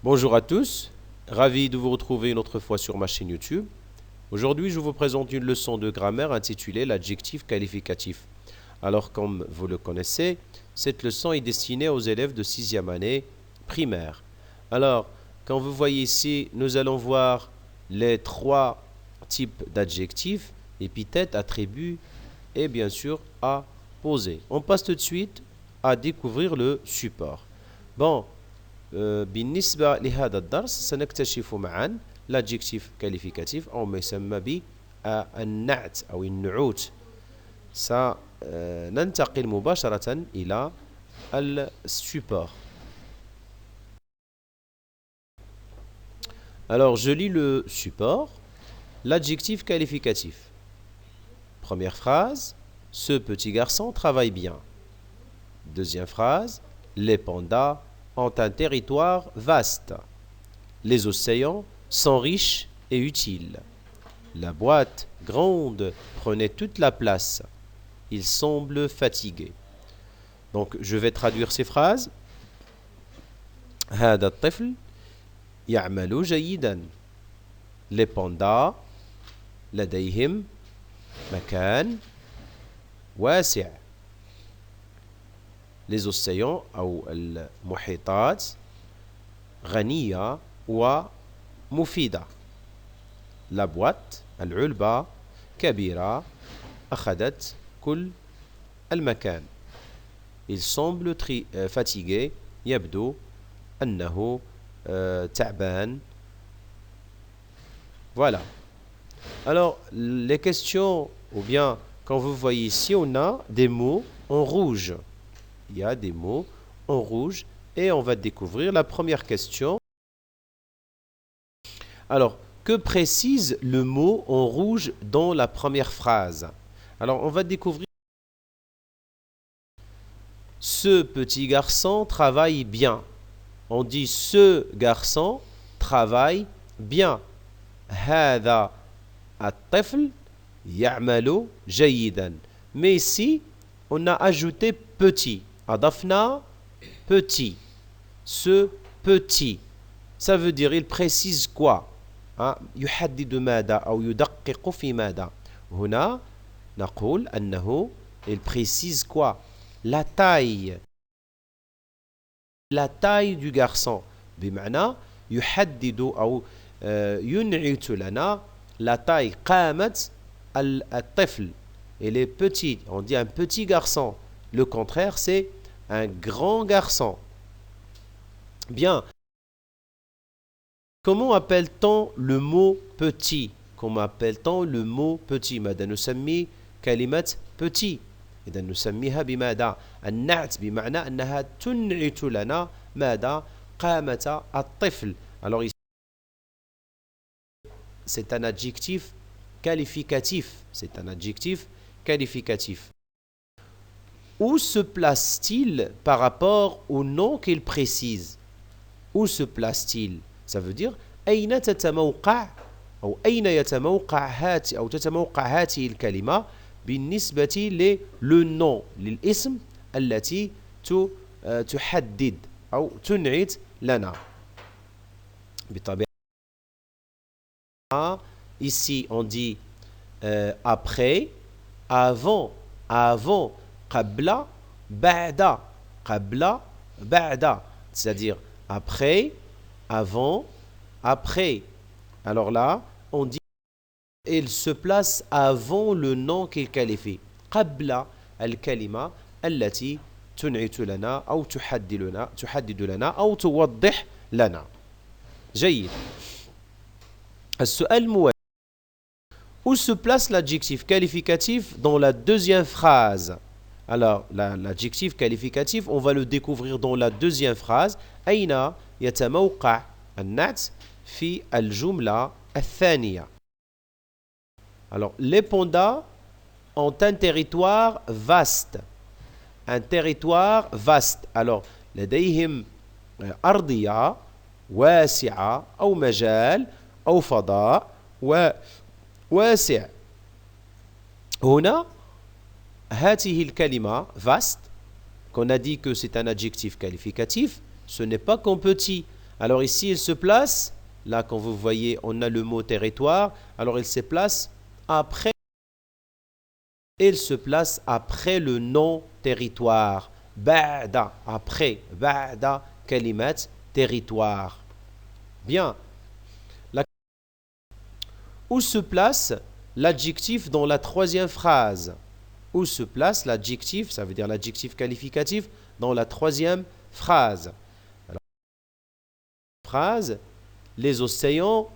Bonjour à tous, ravi de vous retrouver une autre fois sur ma chaîne YouTube. Aujourd'hui, je vous présente une leçon de grammaire intitulée l'adjectif qualificatif. Alors, comme vous le connaissez, cette leçon est destinée aux élèves de 6e année primaire. Alors, quand vous voyez ici, nous allons voir les trois types d'adjectifs, épithètes, attributs et bien sûr à poser. On passe tout de suite à découvrir le support. Bon, بالنسبة لهذا الدرس سنكتشف معا l'adjectif qualificatif أو ما يسمى بالنعت أو النعوت. سننتقل مباشرة إلى الsupport. Alors, je lis le support. L'adjectif qualificatif. Première phrase, ce petit garçon travaille bien. Deuxième phrase, les pandas ont un territoire vaste. Les océans sont riches et utiles. La boîte grande prenait toute la place. Il semble fatigué. Donc, je vais traduire ces phrases. هذا الطفل يعمل جيدا. Les pandas لديهم مكان واسع. Les océans أو المحيطات غنية ومفيدة. La boîte العلبة كبيرة أخذت كل المكان. Il semble fatigué. يبدو أنه تعبان. Voilà. Alors, les questions, ou bien, quand vous voyez ici, on a des mots en rouge. Il y a des mots en rouge et on va découvrir la première question. Alors, que précise le mot en rouge dans la première phrase? Alors, on va découvrir. Ce petit garçon travaille bien. On dit ce garçon travaille bien. هذا الطفل يعمل جيدا. Mais ici, on a ajouté petit. أضفنا petit. Ce petit. Ça veut dire, il précise quoi? يحدد ماذا أو يدقق في ماذا؟ هنا نقول أنه il précise quoi? La taille. La taille du garçon. بمعنى يحدد أو ينعت لنا la taille. قامة الطفل. Il est petit. On dit un petit garçon. Le contraire, c'est un grand garçon. Bien. Comment appelle-t-on le mot petit? Comment appelle-t-on le mot petit? ماذا نسمي كلمة petit؟ إذا نسميها بماذا؟ النعت بمعنى أنها تنعت لنا ماذا؟ قامة الطفل. Alors ici, c'est un adjectif qualificatif. C'est un adjectif qualificatif. Où se place-t-il par rapport au nom qu'il précise? Où se place-t-il? Ça veut dire أين تتموقع أو أين يتموقع أو تتموقع هذه الكلمة بالنسبة le nom للاسم التي تحدد أو تنعت لنا. بطبيعة ici on dit après, avant, avant, قبل, بعد, قبل, بعد, c'est-à-dire après, avant, après. Alors là, on dit il se place avant le nom qu'il qualifie. قبل الكلمة التي تنعت لنا أو تحدد لنا أو توضح لنا. جيد. السؤال الموالي. Où se place l'adjectif qualificatif dans la deuxième phrase? Alors, l'adjectif qualificatif, on va le découvrir dans la deuxième phrase. أين يتموقع النعت في الجملة الثانية? Alors, les pandas ont un territoire vaste. Un territoire vaste. Alors, لديهم أرضية واسعة أو مجال أو فضاء واسع. هنا هذه الكلمة vaste, qu'on a dit que c'est un adjectif qualificatif, ce n'est pas comme petit. Alors ici, il se place, là quand vous voyez, on a le mot territoire, alors il se place après, le nom territoire. Ba'da, après, ba'da, kalimat, territoire. Bien. Où se place l'adjectif dans la troisième phrase? Où se place l'adjectif, ça veut dire l'adjectif qualificatif, dans la troisième phrase? Alors, phrase, les océans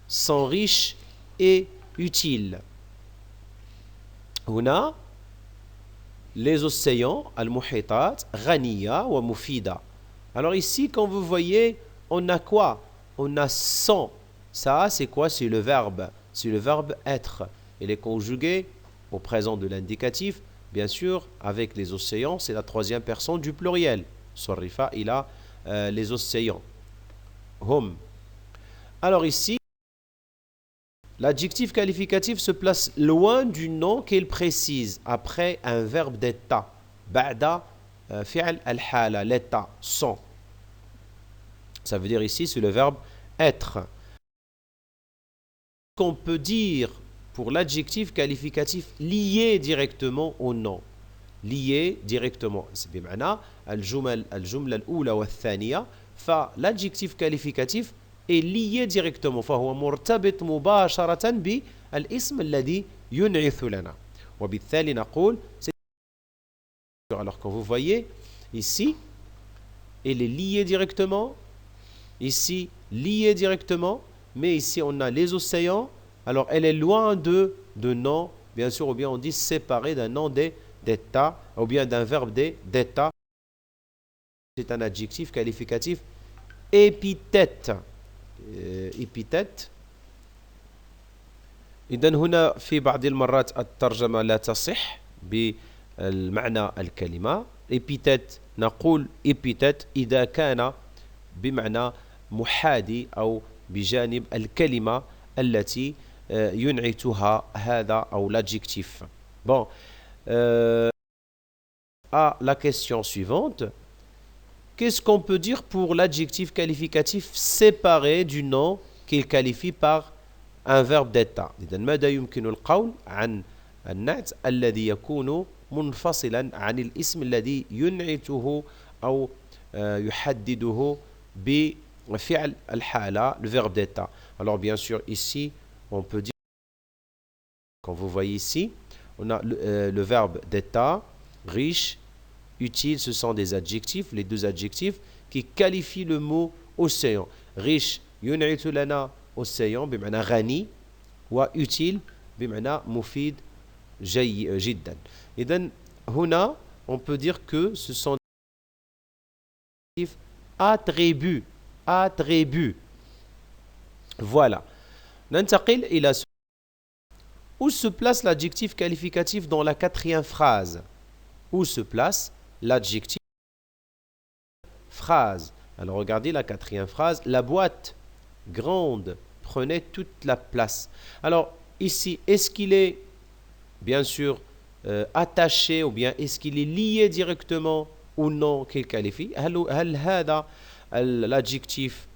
sont riches et utiles. هنا les océans, al-muhitat, ghaniya wa mufida. Alors ici, quand vous voyez, on a quoi? On a sont. Ça, c'est quoi? C'est le verbe. C'est le verbe être. Il est conjugué au présent de l'indicatif. Bien sûr, avec les océans, c'est la troisième personne du pluriel. Sorrifa, il a les océans. Hum. Alors ici, l'adjectif qualificatif se place loin du nom qu'il précise, après un verbe d'état. Ba'da fi'al al-hala, l'état, sont. Ça veut dire ici, c'est le verbe être. Qu'on peut dire pour l'adjectif qualificatif lié directement au nom. Lié directement. C'est بمعنى الجملة الأولى والثانية. فالadjectif qualificatif est lié directement. فهو مرتبط مباشرة بالاسم الذي ينعث لنا. وبالتالي نقول. Alors quand vous voyez ici, il est lié directement. Ici, lié directement. Mais ici, on a les océans. Alors, elle est loin de nom, bien sûr, ou bien on dit séparé d'un nom d'état, ou bien d'un verbe d'état. C'est un adjectif qualificatif épithète. épithète. إذن هنا في بعض المرات الترجمة لا تصح بالمعنى الكلمة. épithète نقول épithète إذا كان بمعنى محادي أو بجانب الكلمة التي ينعتها هذا أو l'adjectif. Bon, à la question suivante, qu'est-ce qu'on peut dire pour l'adjectif qualificatif séparé du nom qu'il qualifie par un verbe d'état? إذن ماذا يمكن القول عن النعت الذي يكون منفصلا عن الاسم الذي ينعته أو يحدده بفعل الحالة, le verbe d'état. Alors bien sûr ici on peut dire, quand vous voyez ici, on a le verbe d'état, riche, utile, ce sont des adjectifs, les deux adjectifs qui qualifient le mot océan. Riche, ينعت لنا océan بمعنى غني, وutile بمعنى مفيد جدا. إذن هنا on peut dire que ce sont des attributs. Attributs. Voilà. ننتقل إلى où se place l'adjectif qualificatif dans la quatrième phrase? Où se place l'adjectif phrase? Alors regardez la quatrième phrase. La boîte grande prenait toute la place. Alors ici, est-ce qu'il est bien sûr attaché ou bien est-ce qu'il est lié directement au nom qu'il qualifie? هل هذا l'adjectif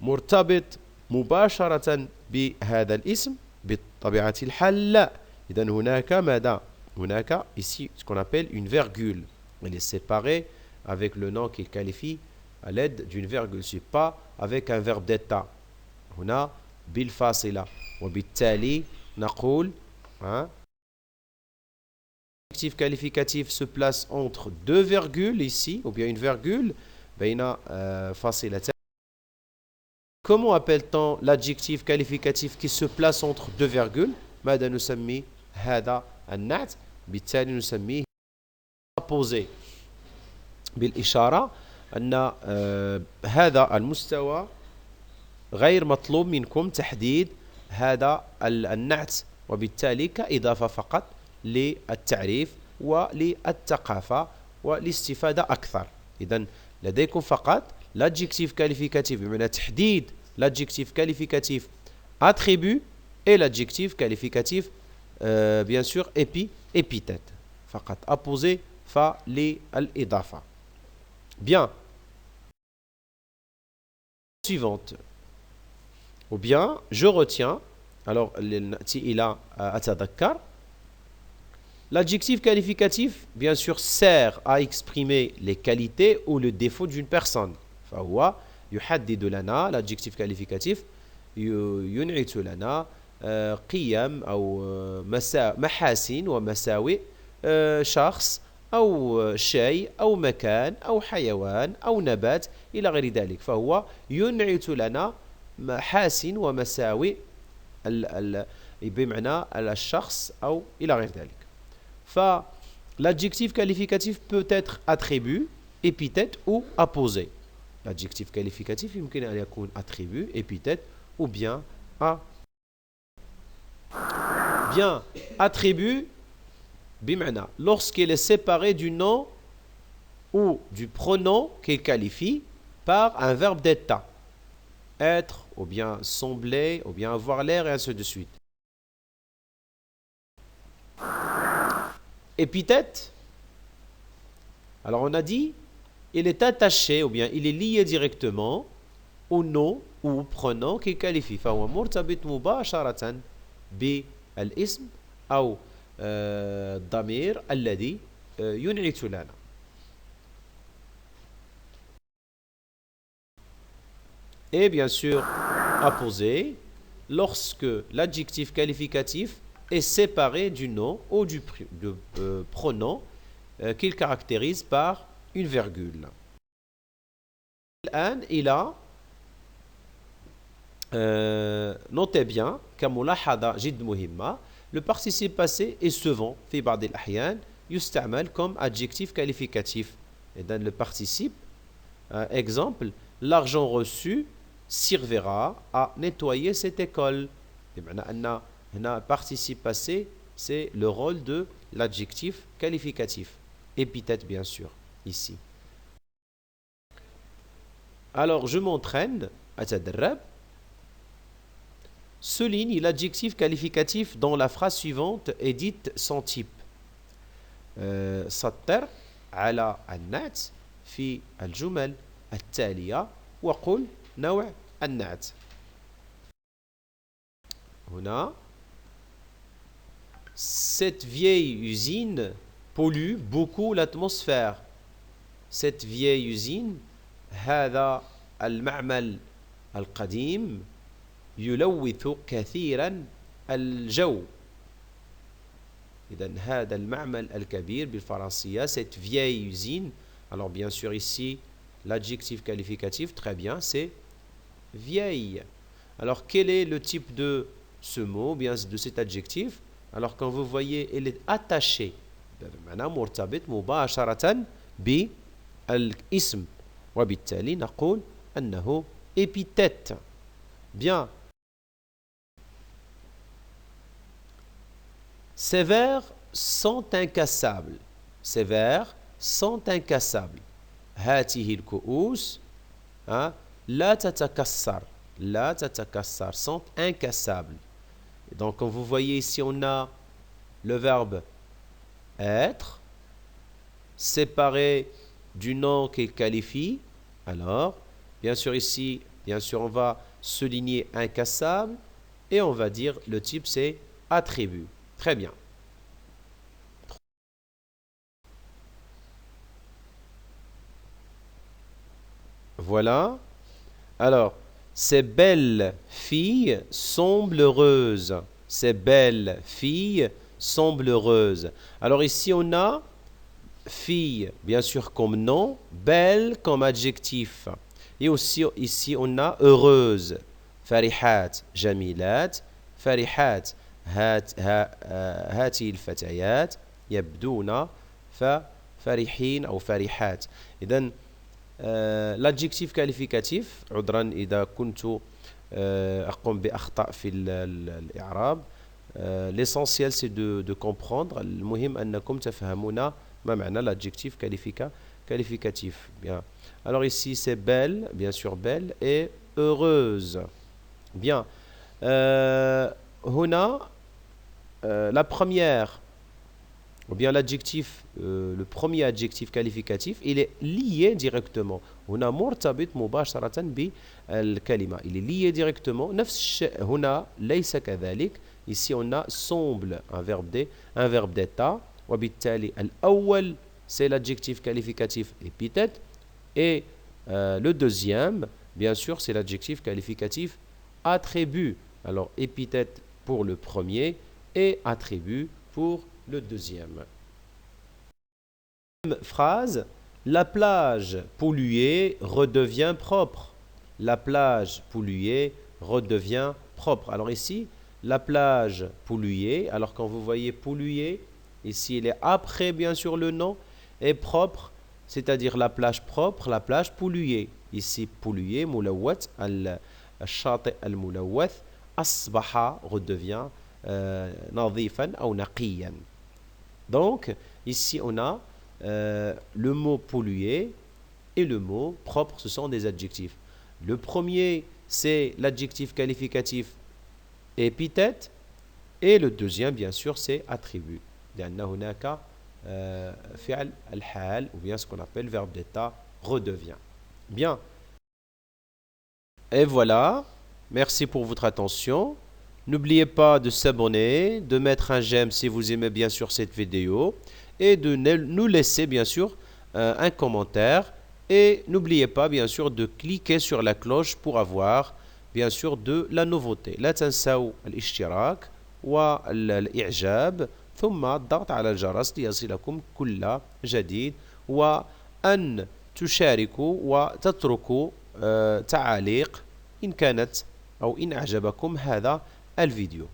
مرتبط مباشرة بهذا الاسم؟ بطبيعة الحال لا. إذن هناك ماذا؟ هناك ici ce qu'on appelle une virgule. Elle est séparée avec le nom qu'il qualifie à l'aide d'une virgule. C'est pas avec un verbe d'état. هنا بالفاصلة. وبالتالي نقول l'adjectif qualificatif se place entre deux virgules ici, ou bien une virgule. بين فاصلتين. Comment appelle-t-on l'adjectif qualificatif qui se place entre deux virgules? ماذا نسمي هذا النعت؟ بالتالي نسميه apposé. بالإشارة أن هذا المستوى غير مطلوب منكم تحديد هذا النعت، وبالتالي كإضافة فقط للتعريف وللثقافة والاستفادة أكثر. إذن لديكم فقط l'adjectif qualificatif بمعنى تحديد l'adjectif qualificatif attribut et l'adjectif qualificatif bien sûr épithète فقط apposé فللإضافة. Bien. suivante. Ou bien, je retiens. Alors, l'adjectif qualificatif, bien sûr, sert à exprimer les qualités ou le défaut d'une personne. فهو يحدد لنا l'adjectif qualificatif ينعت لنا قيم أو محاسن ومساوئ شخص أو شيء أو مكان أو حيوان أو نبات إلى غير ذلك. فهو ينعت لنا محاسن ومساوئ بمعنى الشخص أو إلى غير ذلك. L'adjectif qualificatif peut être attribut, épithète ou apposé. L'adjectif qualificatif يمكن أن يكون attribut, épithète ou bien bien attribut بمعنى lorsqu'il est séparé du nom ou du pronom qu'il qualifie par un verbe d'état. Être, ou bien sembler, ou bien avoir l'air, et ainsi de suite. Épithète, alors on a dit, il est attaché, ou bien il est lié directement au nom ou au pronom qu'il qualifie. فهو مرتبط مباشرة بالاسم أو الضمير الذي ينعت لنا. Et bien sûr, apposé lorsque l'adjectif qualificatif est séparé du nom ou du pronom qu'il caractérise par une virgule. الآن إلى notez bien كملاحظة جد مهمة, le participe passé est souvent في بعض الأحيان يستعمل comme adjectif qualificatif. Et dans le participe, exemple, l'argent reçu servira à nettoyer cette école. بمعنى أن هنا participe passé, c'est le rôle de l'adjectif qualificatif. Épithète bien sûr, ici. Alors je m'entraîne, أتدرب. Souligne l'adjectif qualificatif dont la phrase suivante est dite sans type. سطر على النعت في الجمل التالية وقل نوع النعت. هنا cette vieille usine pollue beaucoup l'atmosphère. Cette vieille usine, هذا المعمل القديم يلوث كثيرا الجو. إذن هذا المعمل الكبير بالفرنسية, cette vieille usine. Alors bien sûr ici l'adjectif qualificatif, très bien, c'est vieille. Alors quel est le type de ce mot, bien de cet adjectif? Alors quand vous voyez, il est attaché, بمعنى مرتبط مباشرة بالاسم, وبالتالي نقول أنه épithète. Bien. Ces vers sont incassables. Ces vers sont incassables. هاته الكؤوس لا تتكسر. لا تتكسر sont incassables. Donc, comme vous voyez ici, on a le verbe être séparé du nom qu'il qualifie. Alors, bien sûr ici, bien sûr, on va souligner incassable et on va dire le type c'est attribut. Très bien. Voilà. Alors, ces belles filles semblent heureuses. Ces belles filles semblent heureuses. Alors ici, on a fille, bien sûr, comme nom, belle comme adjectif. Et aussi, ici, on a heureuse. Farihat, jamilat. Farihat, هاته الفتيات يبدون فرحين أو فرحات. إذن l'adjectif qualificatif, عذرا إذا كنت أقوم بأخطاء في الإعراب, l'essentiel c'est de comprendre. المهم أنكم تفهمون ما معنى l'adjectif qualificatif. Bien. Alors ici c'est belle, bien sûr belle, et heureuse. Bien. هنا la première, ou bien l'adjectif, le premier adjectif qualificatif, il est lié directement هنا مرتبط مباشرة بالكلمة. Il est lié directement. نفس الشيء هنا ليس كذلك. Ici on a semble un verbe d'état. وبالتالي الأول c'est l'adjectif qualificatif épithète et le deuxième bien sûr c'est l'adjectif qualificatif attribut. Alors épithète pour le premier et attribut pour le deuxième. Phrase, la plage polluée redevient propre. La plage polluée redevient propre. Alors ici, la plage polluée, alors quand vous voyez polluée, ici il est après bien sûr le nom, et propre, c'est-à-dire la plage propre, la plage polluée. Ici polluée, moulawat, al-shati al-moulawat, asbaha redevient nadifan ou naqiyan. Donc, ici on a le mot pollué et le mot propre, ce sont des adjectifs. Le premier, c'est l'adjectif qualificatif épithète et le deuxième, bien sûr, c'est attribut. لأن هناك فعل الحال ou bien ce qu'on appelle verbe d'état redevient. Bien. Et voilà. Merci pour votre attention. N'oubliez pas de s'abonner, de mettre un j'aime si vous aimez bien sûr cette vidéo et de nous laisser bien sûr un commentaire. Et n'oubliez pas bien sûr de cliquer sur la cloche pour avoir bien sûr de la nouveauté. لا تنسوا الاشتراك والإعجاب ثم الضغط على الجرس ليصلكم كل جديد وأن تشاركوا وتتركوا تعاليق إن كانت أو إن أعجبكم هذا الفيديو.